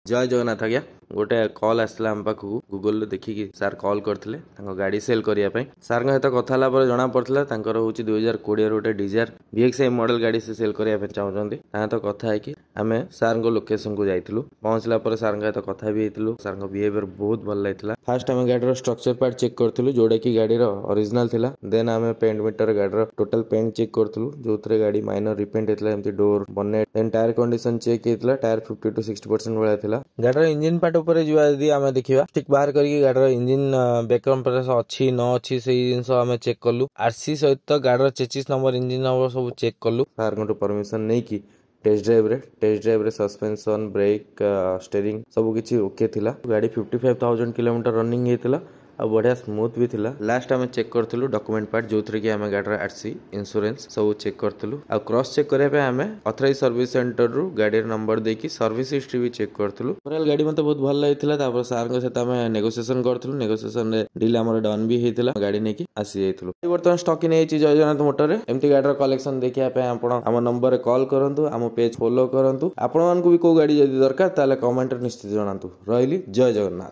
जय जगन्नाथ आज्ञा गोटे कॉल आसला आम पाखक गूगल देखिकी सार कॉल करते गाड़ी सेल करने सार सहित कथा जना पड़ा हूँ 2020 गोटे डिजायर VXI मॉडल गाड़ी से सेल करने चाहते तो कथा है कि आम सार लोकेशन को जाइलु पहुंचला सार सहित कथा भी होती सार बिहेवियर बहुत भल लगा। फास्ट आम गाड़ी स्ट्रक्चर पार्ट चेक करूँ जोटा कि गाड़ी ओरिजिनल थिला। देन आम पेंट मीटर गाड़ी टोटल पेंट चेक करूँ जो गाड़ी माइनर रिपेंट होता door bonnet then tyre condition check होता टायर 50 to 60% भाया था। गाड़ी इंजिन पार्ट उपर जी आम देखा स्टिक बाहर करके गाड़ी इंजिन बैकग्राउंड अच्छी न अच्छी से जिन आम चेक कलु आरसी सहित गाड़ी चेचिस नंबर इंजिन नंबर सब चेक कलु सार परमिशन नहीं कि टेस्ट ड्राइव रे सस्पेंशन ब्रेक स्टेरिंग सब किसी ओके थिला। गाड़ी 55,000 किलोमीटर रनिंग होता आ बढ़िया स्मूथ भी थिला। लास्ट आम चेक करूँ डॉक्यूमेंट पार्ट जो थी आम गाड़ी आरसी इंश्योरेंस सब चेक करूँ आ क्रॉस चेक करने आम ऑथराइज सर्विस सेंटर रु गाड़ी नंबर देकी सर्विस हिस्ट्री भी चेक करूँ। ओवरऑल गाड़ी मत बहुत भल लगी सार सहित आम नेगोसिएशन करूँ नेगोसिएशन डील आम डन भी होता गाड़ी नहीं आसी जाइलु। बर्तमान स्टक इन जय जगन्नाथ मोटर एमती गाड़ी कलेक्शन देखा आम नंबर कॉल करूँ आम पेज फॉलो करूँ। आपण भी कोई गाड़ी जब दरकार कमेंट निश्चित जनातु। रही जय जगन्नाथ।